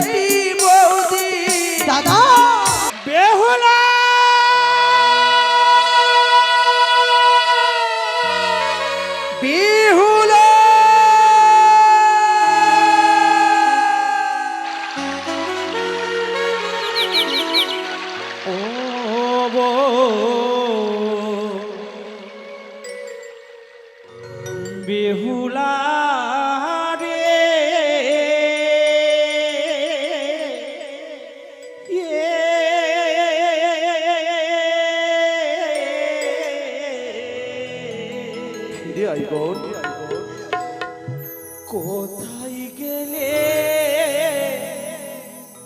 কি বৌদি দাদা বেহুলা বেহুলা ও বেহুলা রে ফিরে আইব কোথায় গেলে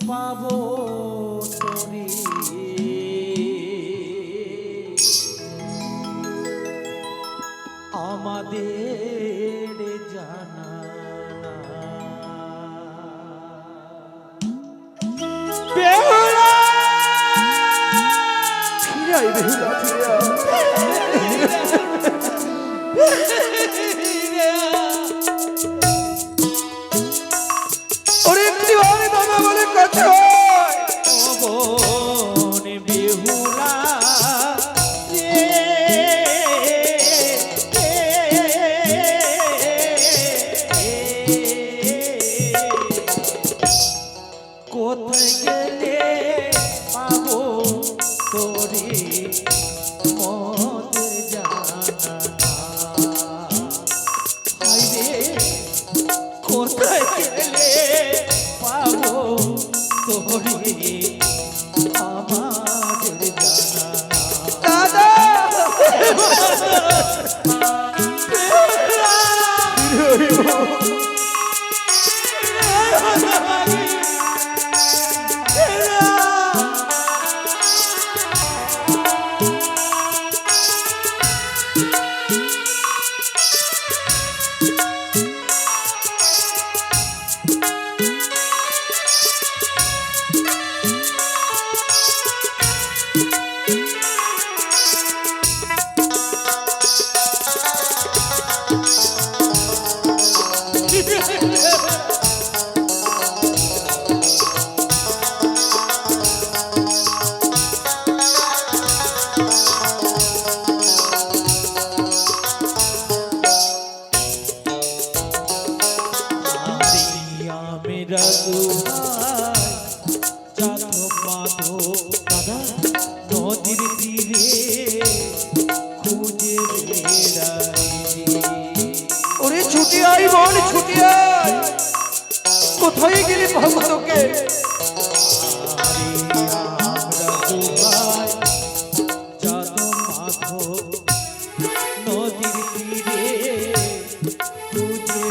পাবো তোরে আমাদের জানা বেহুলা ফিরে আই বেহুলা ফিরে ওরে একটি ভাবে দাদা বলে কথা বনে বেহুলা কোথায় গেলে পাবো তোরে মতের জানা হাইরে কোথায় গেলে পাবো তোরে আমাদের জানা দাদা নদীর তীরে খুঁজে ওরে ছুটি আই বোন ছুটি আই কোথায় গেলি পাবো তোকে নদীর তীরে খুঁজে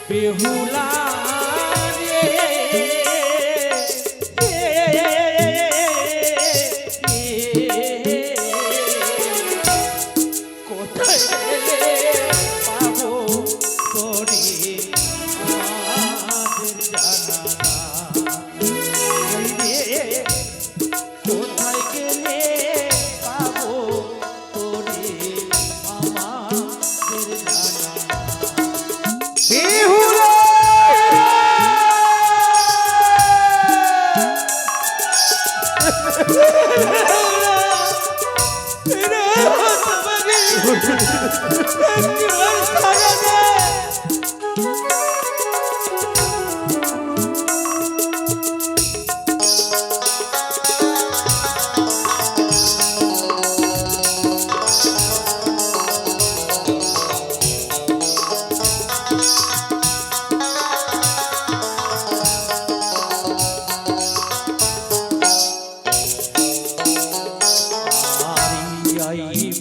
বেহুলা কোথায় পাবো তোরে আমাদের জানা কোথায় গেলে পাবো তোরে আমাদের জানা বেহুলা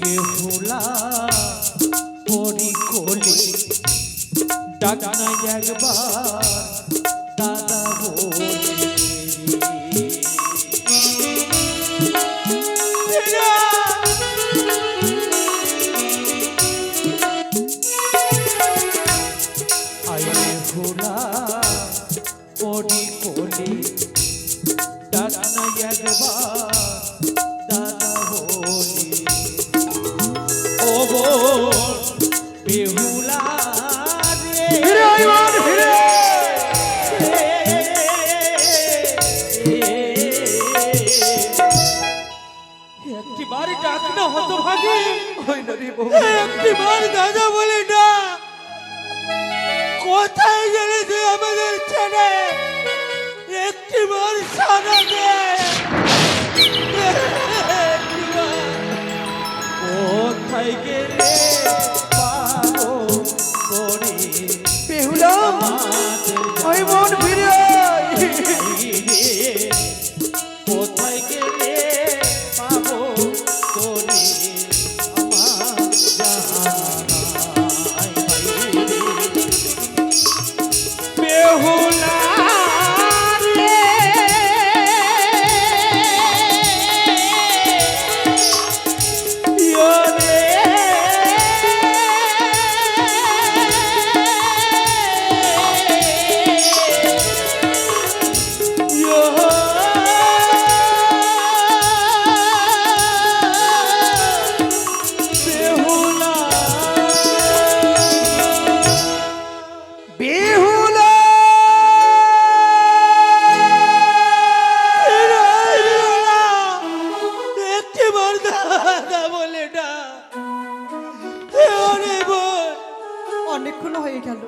বেহুলা পরি কোলে ডাকনা একবার দাদা বলে আই বেহুলা পরি কোলে ডাকনা একবার দাদা বলে ও বেহুলা রে হতভাগী হয় না রে বহু একটি বার দাদা বলে না কোথায় গেলে তুই আমাদের ছেড়ে একটি বার সারা দে কোথায় গেলে পাবো তোরে বেহুলা ওই মন ফিরে আয়। কোথায় গেলে পাবো তোরে আমার জানাই বেহুলা রে ইয়োরে বেহুলা একটিবার দাদা বলে না ওরে বল অনেকক্ষণ হয়ে গেল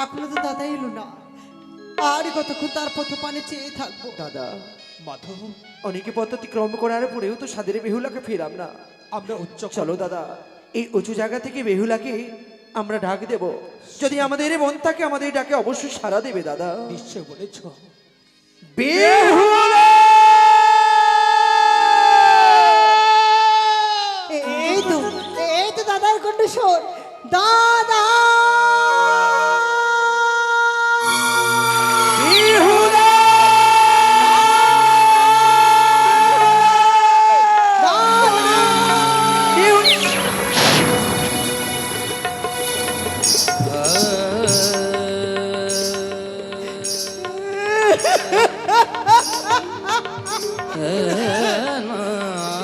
এখনো তো দাদা এলো না আর কতক্ষণ তার পথ পানে চেয়ে থাকবো দাদা মাধব অনেকে পথ অতিক্রম করার পরেও তো সাদের বেহুলাকে ফিরাম না। আমরা উচ্চ চলো দাদা এই উঁচু জায়গা থেকে বেহুলাকে আমরা ডাক দেব, যদি আমাদের মন থাকে আমাদের ডাকে অবশ্যই সাড়া দেবে দাদা। নিশ্চয় বলেছ বেহুলা এই তো দাদার কণ্ঠস্বর দাদা বেহুলা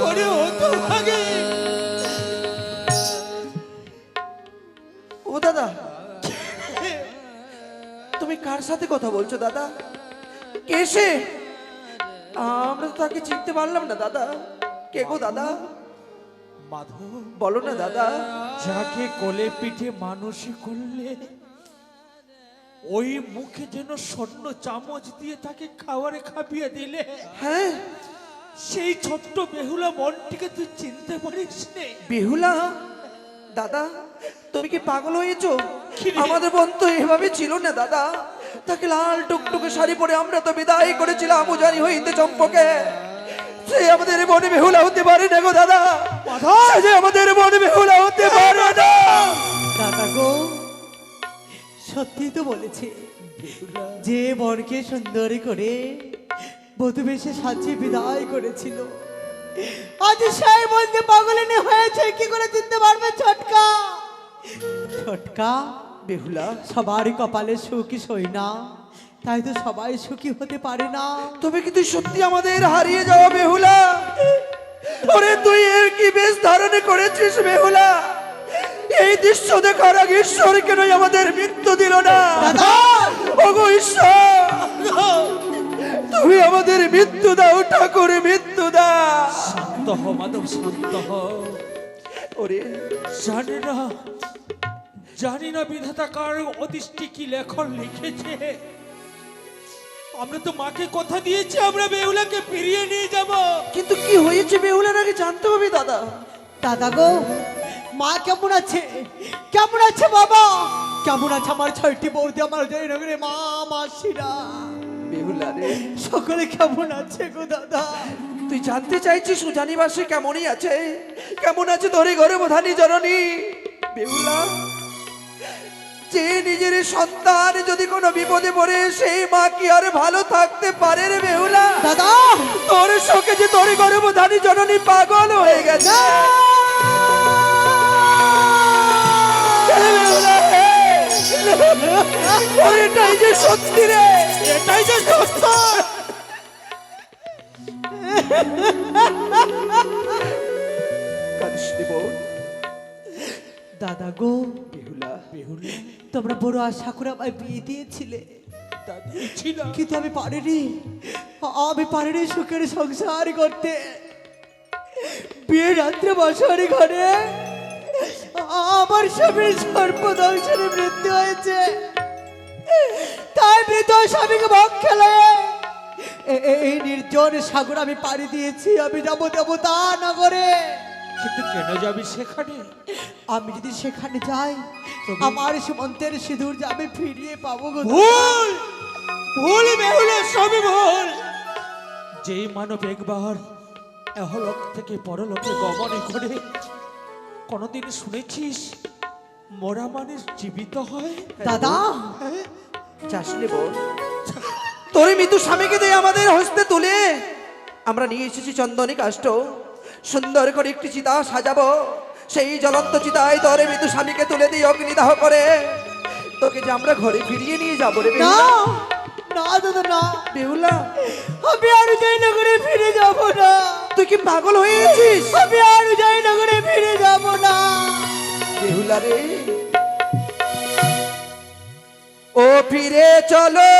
ওরে হতভাগী ও দাদা তুমি কার সাথে কথা বলছো দাদা? কে সে? আমরা তো তাকে চিনতে পারলাম না দাদা। কে গো দাদা? মাধব বলো না দাদা। যাকে কোলে পিঠে মানুষই করলে ওই মুখে যেন স্বর্ণ চামচ দিয়ে তাকে খাবারে খাপিয়ে দিলে হ্যাঁ সেই ছোট্ট বেহুলা মনটিকে তুই চিনতে পারিস নে বেহুলা দাদা তুমি কি পাগল হয়েছো? কি রে? আমাদের বোন তো এভাবে ছিল না দাদা। তাকে লাল টুকটুকে শাড়ি পরে আমরা তো বিদায় করেছিলাম উজানি হইতে চম্পকে। সে আমাদের বোন বেহুলা হতে পারে না গো দাদা। সে যে আমাদের বোন বেহুলা হতে পারে না। দাদা গো সত্যি তো বলেছে যে বরকে সুন্দর করে বধূ বেশে সাজিয়ে বিদায় করেছিল আজ সেই বলতে পাগলিনী হয়েছে কি করে চিনতে পারবে ছটকা ছটকা বেহুলা সবারই কপালে সুখী সই না তাই তো সবাই সুখী হতে পারে না তুমি কি তুই সত্যি আমাদের হারিয়ে যাওয়া বেহুলা? ওরে তুই এর কি বেশ ধারণে করেছিস বেহুলা? এই দৃশ্য দেখার আগে ঈশ্বর কেন আমাদের মৃত্যু দিল না? দাদা ওগো ঈশ্বর তুমি আমাদের মৃত্যু দাও ঠাকুর মৃত্যু দাও। শান্ত হ মাধব শান্ত হ ওরে জানি না বিধাতা কার অদৃষ্টি কি লেখন লিখেছে। আমরা তো মাকে কথা দিয়েছি আমরা বেহুলাকে ফিরিয়ে নিয়ে যাব। কিন্তু কি হয়েছে বেহুলার আগে জানতে হবে দাদা। দাদা গো মা কেমন আছে কেমন আছে বাবা কেমন আছে আমার ছয়টি বৌদি আমার জয়নগরে মা মাসিরা বেহুলা রে সকলে কেমন আছে গো দাদা তুই জানতে চাইছিস সুজানিবাসী কেমনই আছে? কেমন আছে তোরে ঘরে বোধানি জননী? বেহুলা যে নিজের সন্তান যদি কোনো বিপদে পড়ে সেই মা কি আর ভালো থাকতে পারে রে বেহুলা? দাদা তোর শোকে যে তোর ঘরে বোধানি জননী পাগল হয়ে গেছে। বেহুলা রে, ওর এটাই যে সত্যি রে, এটাই যে সত্য। কাঁদিস নি বোন। দাদা গো বেহুলা তোমরা বড় আশা করে আমায় বিয়ে দিয়েছিলে ছিল কিন্তু আমি পারিনি সুখের সংসার করতে বিয়ে রাত্রে বসারি ঘরে আমার স্বামীর সর্বদংশনে মৃত্যু হয়েছে। তাই মৃত স্বামীকে ভোগ খেলে এই নির্জন সাগর আমি পাড়ি দিয়েছি। আমি যাবো দেবতা নগরে। কিন্তু কেন যাবি সেখানে? আমি যদি সেখানে যাই আমার সুমন্তের সিঁদুর যে আমি ফিরিয়ে পাবো গো। ভুল ভুল বেহুলা, সবই ভুল। যেই মানব একবার এহলোক থেকে পরলোকে গমনে করে, কোনদিন শুনেছিস মরা মানুষ জীবিত হয়? দাদা চাষলে বোন, তোর মৃত্যু স্বামীকে দিয়ে আমাদের হস্তে তুলে আমরা নিয়ে এসেছি চন্দনী কাষ্ঠ। সুন্দর করে একটি চিতা সাজাবো, সেই জ্বলন্ত চিতায় তোর মৃত্যু স্বামীকে তুলে দিয়ে অগ্নিদাহ করে তোকে যে আমরা ঘরে ফিরিয়ে নিয়ে যাবো রে না বেহুলা। না দাদা না, বেহুলা, আমি আর যাই নগরে ফিরে যাব না। তুই কি পাগল হয়ে গেছিস? আমি আর যাই নগরে ফিরে যাব না। বেহুলা রে, ও ফিরে চলো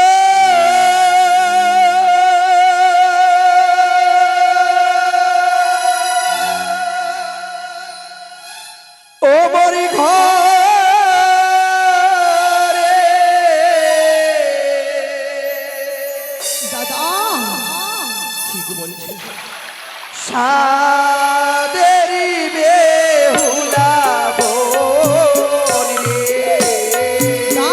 ও মরি ঘরে। দাদা ঠিক বলছিস। সাদেরি বেহুলা বোন রে। না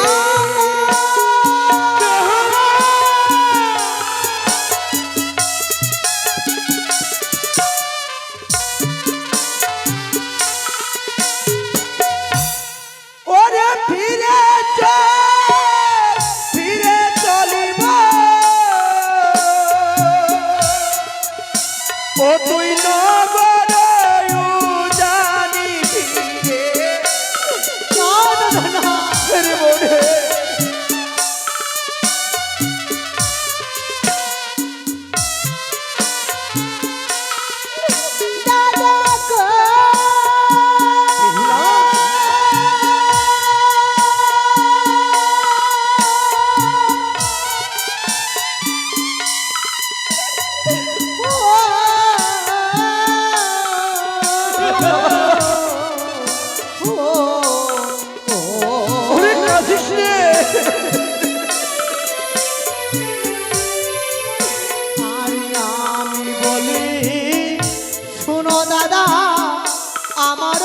ওরে ফিরে চল, ফিরে চলিব ও তুই নগর জানি ফিরে। না দাদা না। রে বোনে, দাদা গো। ওরে কাঁদিস রে। আমি বলি শোনো দাদা আমার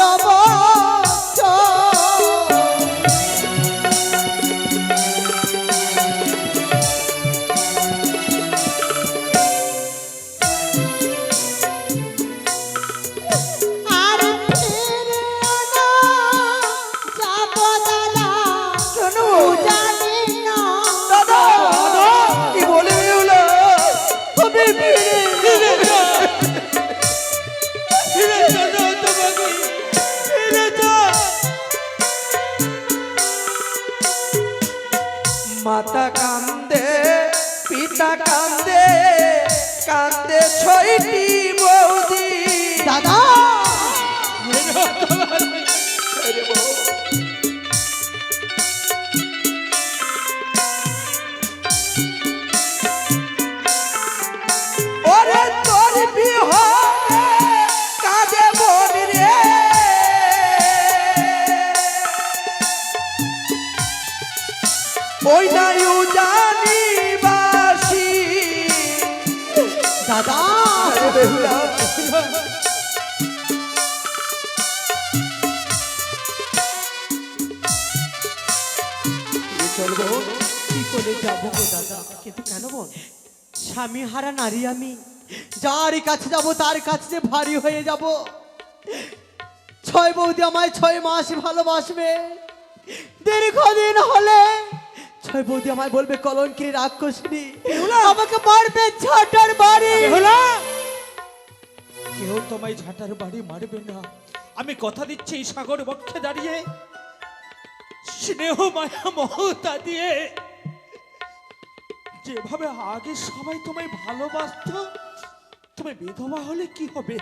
শোনো দাদা, কি বলে বেহুলা? ফিরে চলো তোমাকে, ফিরে চল। মাতা কান্দে, পিতা কান্দে, কান্দে ছয়টি বৌদি। দাদা ওরে তোর বিহনে কাঁদে বোন রে। ওই নাই জানিবাসী। দাদা আরে বেহুলা, চলবো কি করে যাবো গো দাদা? কিন্তু কেন বোন? স্বামী হারা নারী আমি, যার কাছে যাব তার কাছে ভারী হয়ে যাব। 6 বৌদি আমায় 6 মাস ভালোবাসবে, দীর্ঘদিন হলে 6 বৌদি আমায় বলবে কলঙ্কিনী রাক্ষসিনী, আমাকে মারবে ঝাঁটার বাড়ি। বেহুলা, কেউ তোমায় ঝাঁটার বাড়ি মারবে না। আমি কথা দিচ্ছি এই সাগর বক্ষে দাঁড়িয়ে স্নেহ মায়া মমতা দিয়ে যেভাবে আগে সবাই তোমায় ভালোবাসতো, তুমি বিধবা হলে কি হবে?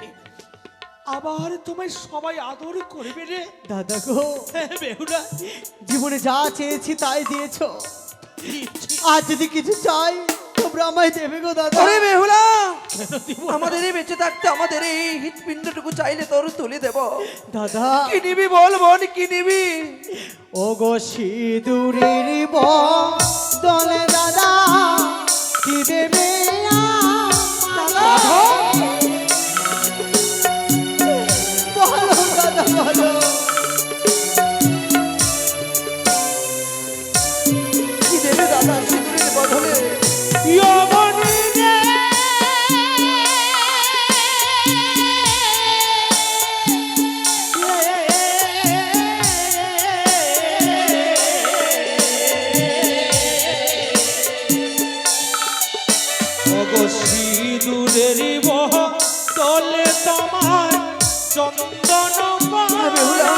আবার তোমায় সবাই আদর করবে রে। দাদা গো, হ্যাঁ বেহুলা, জীবনে যা চেয়েছি তাই দিয়েছো। দিচ্ছি। আজ যদি কিছু চাই তোমরা আমায় দেবে গো দাদা। ওরে বেহুলা, কেন দিব না? আমাদের এই বেঁচে থাকতে আমাদের এই হৃৎপিণ্ডটুকু চাইলে তোর তুলে দেব। দাদা কি নিবি বল বোন, কি নিবি? ও গো সিঁদুরের দলে দাদা কি দেবে বলো দাদা বলো। কি দেবে দাদা সিঁদুরের বদলে? ইয়মনি রে, ওগো সিঁদুরের তলে তোমার চন্দন বেহুলা।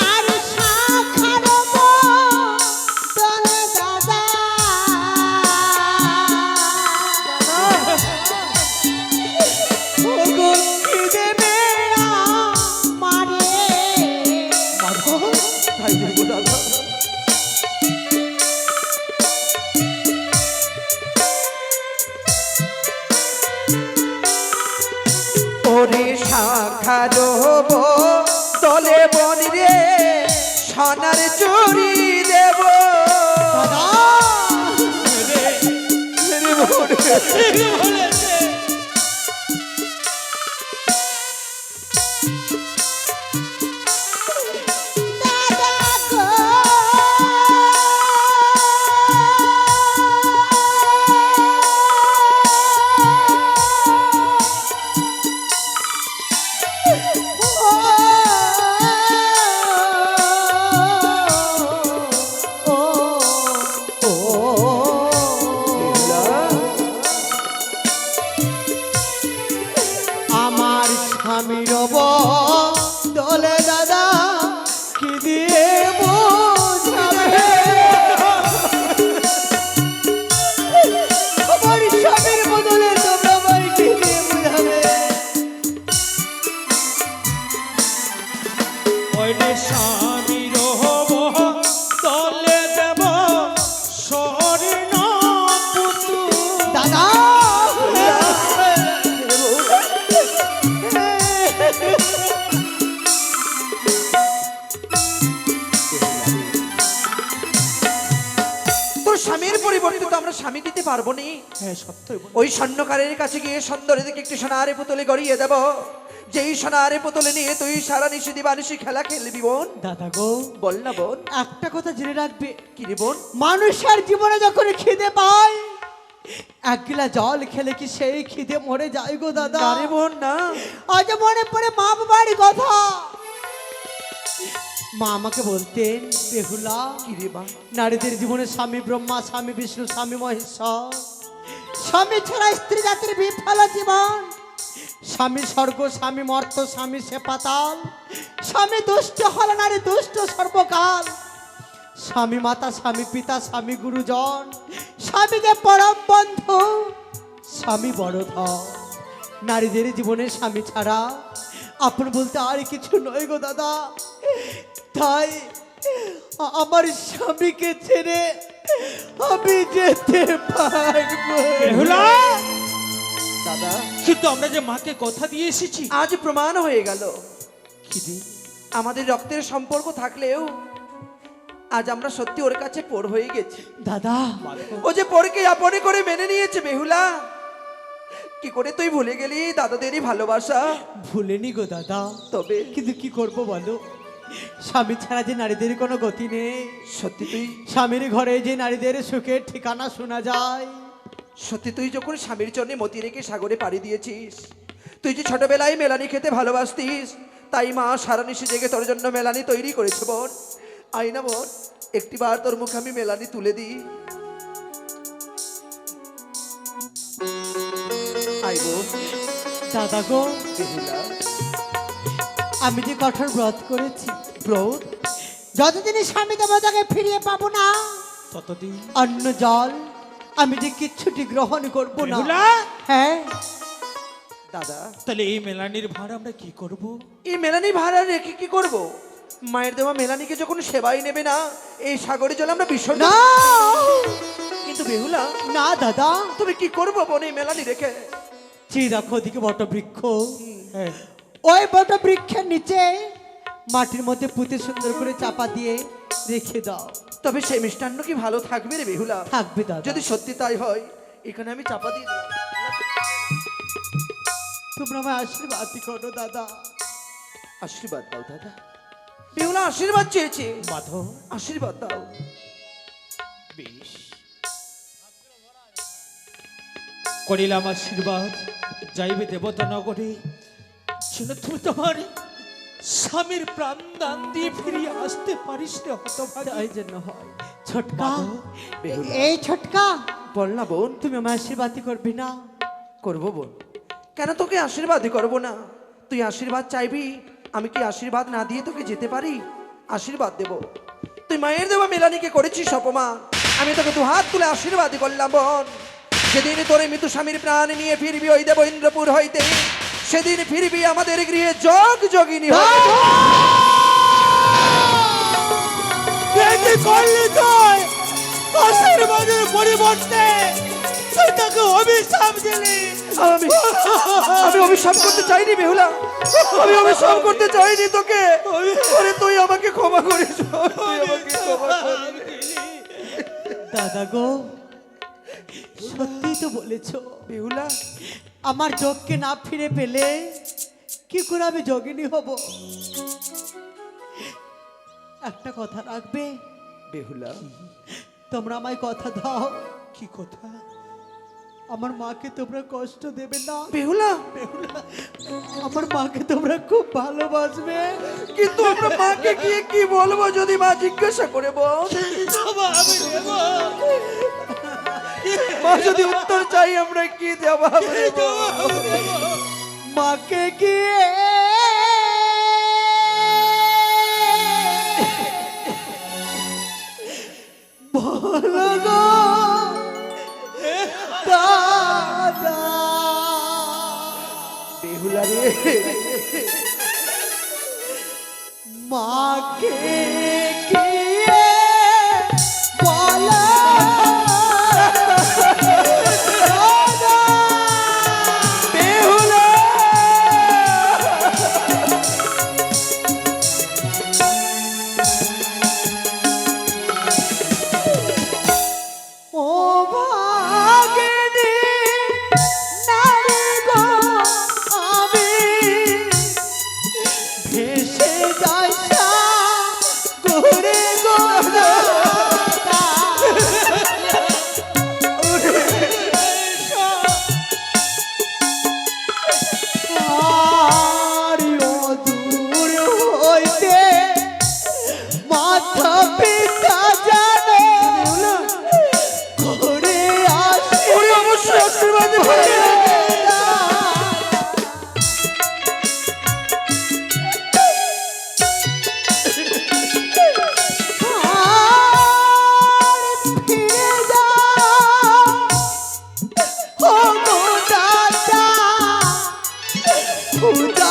আর শাখার দলে দাদা ও গো কি দেবে মারে তাই দেবো দাদা। ওরে শাখার তলে বন রে সোনার চুরি দেব। রে বোন, বলেছে আমার স্বামীর দলে দাদা কি দিয়ে বোঝাবে আমার স্বামীর বদলে তোমরা আমায় কি দিয়ে বোঝাবে ওইনে স্বামীর তলে দেব স্বর্ণ পুতুল। দাদা তোর স্বামীর পরিবর্তে তো আমরা স্বামী দিতে পারবো নি। হ্যাঁ সত্যই বল। ওই স্বর্ণকারের কাছে গিয়ে সুন্দর দিকে একটি সোনারে পুতুলে গড়িয়ে দেব। যেই সোনারে পুতুলে নিয়ে তুই সারা নিশি দিবানিশি খেলা খেলবি বোন। দাদা গো বল না বোন। একটা কথা জেনে রাখবে কি রে বোন? মানুষের জীবনে যখন খিদে পায় এক গিলা জল খেলে কি সেই খিদে মরে যায় গো দাদা না রে বোন না। আজ মনে পড়ে মা বাবার কথা মা আমাকে বলতেন বেহুলা কি রে মা? নারীদের জীবনে স্বামী ব্রহ্মা স্বামী বিষ্ণু স্বামী মহেশ্বর স্বামী ছাড়া স্ত্রী জাতির বিফল জীবন স্বামী স্বর্গ স্বামী মর্ত স্বামী সে পাতাল স্বামী দুষ্ট হল নারী দুষ্ট সর্বকাল স্বামী মাতা স্বামী পিতা স্বামী গুরুজন স্বামী যে পরম বন্ধু স্বামী বড় ধন নারীদের জীবনে স্বামী ছাড়া আপন বলতে আর কিছু নয় গো দাদা তাই আমার স্বামীকে ছেড়ে আমি যেতে পারবো বেহুলা, দাদা কিন্তু আমরা যে মাকে কথা দিয়ে এসেছি। আজ প্রমাণ হয়ে গেল কি দি? আমাদের রক্তের সম্পর্ক থাকলেও আজ আমরা সত্যি ওর কাছে পর হয়ে গেছি। দাদা ও যে পরকে আপনে করে মেনে নিয়েছে বেহুলা। কি করে তুই ভুলে গেলি দাদাদেরই ভালোবাসা? ভুলেনি গো দাদা তবে কিন্তু কি করব বলো স্বামী ছাড়া যে নারীদের কোনো গতি নেই সত্যি তুই স্বামীর ঘরে যে নারীদের সুখের ঠিকানা শোনা যায় সত্যি তুই যখন স্বামীর জন্য মতি রেখে সাগরে পাড়ি দিয়েছিস, তুই যে ছোটবেলায় মেলানি খেতে ভালোবাসতিস, তাই মা সারা নিশি জেগে তোর জন্য মেলানি তৈরি করেছে বোন। আই না বোন, একটিবার তোর মুখে আমি মেলানি তুলে দিই। আই বোন। দাদা গো বেহুলা, আমি যে কঠোর ব্রত করেছি ব্রত যতদিন স্বামী দেবতাকে ফিরিয়ে পাবো না ততদিন অন্ন জল আমি যে কিচ্ছুটি গ্রহণ করবো না বেহুলা, হ্যাঁ দাদা, তাহলে এই মেলানির ভার আমরা কি করব? এই মেলানি ভাড়া রেখে কি করব? মায়ের দেওয়া মেলানিকে যখন সেবাই নেবে না, এই সাগরে জলে আমরা বিসর্জন। না কিন্তু বেহুলা, না দাদা, তুমি কি করবো বোন এই মেলানি রেখে? চেয়ে দেখো ওদিকে বট বৃক্ষ, হ্যাঁ, ওই বট বৃক্ষের নিচে মাটির মধ্যে পুঁতে সুন্দর করে চাপা দিয়ে রেখে দাও। তবে সেই মিষ্টান্ন কি ভালো থাকবে রে বেহুলা? থাকবে দাদা, যদি সত্যি তাই হয়, এখানে আমি চাপা দিয়ে দিলাম। তোমরা আমায় আশীর্বাদ করো দাদা। আশীর্বাদ দাও দাদা। বেহুলা আশীর্বাদ চেয়েছে, মাধব, আশীর্বাদ দাও। বেশ, করিলাম আশীর্বাদ। যাইবে দেবতা নগরে, যেন তুমি তোমার স্বামীর প্রাণ দান দিয়ে ফিরিয়ে আসতে পারিস রে হতভাগী। তাই জন্য হয় ছোটকা, বেহুলা। এই ছোটকা, বল না বোন। তুমি আমায় আশীর্বাদ করবে না? করবো বোন, কেন তোকে আশীর্বাদই করবো না? তুই আশীর্বাদ চাইবি, আমি কি আশীর্বাদ না দিয়ে তোকে যেতে পারি? আশীর্বাদ দেব। তুই মায়ের দেওয়া মেলানিকে করেছিস অপমান, আমি তোকে দু হাত তুলে আশীর্বাদই করলাম বোন। সেদিন তোরে মৃত্যু স্বামীর প্রাণ নিয়ে ফিরবি ওই দেব ইন্দ্রপুর হইতে, সেদিন ফিরবি আমাদের গৃহে যোগ যোগিনী হয়ে। কি করলি তুই? আশীর্বাদের পরিবর্তে তুই তাকে অভিশাপ দিলি। আমি আমি অভিশাপ করতে চাইনি বেহুলা, আমি অভিশাপ করতে চাইনি তোকে। আরে তুই আমাকে ক্ষমা করিস, তুই আমাকে ক্ষমা করিস। দাদা গো, সত্যি তো বলেছো, বেহুলা, আমার যোগকে না ফিরে পেলে কি করে আমি যোগিনী হব? একটা কথা রাখবে? বেহুলা, তোমরা আমায় কথা দাও, কি কথা? আমার মাকে তোমরা কষ্ট দেবে না। বেহুলা, আমার মাকে তোমরা খুব ভালোবাসবে। কিন্তু আমরা মাকে গিয়ে কি বলবো যদি মা জিজ্ঞাসা করে? বল, আমি দেব। মা যদি উত্তর চাই আমরা কি জবাব দেব? মাকে গিয়ে বলো গো দাদা। বেহুলা রে, মাকে গিয়ে বলো দাদা। বেহুলা, ও ভাগিনী নারী গো, আমি ভেসে যাই সাগরে গো দাদা। আর অদূর হইতে মাথা পিতা জানে ঘুরে আসে। ওরে অবশ্যই আশীর্বাদ দেব। আর ফিরে যাও ও গো দাদা, পূজা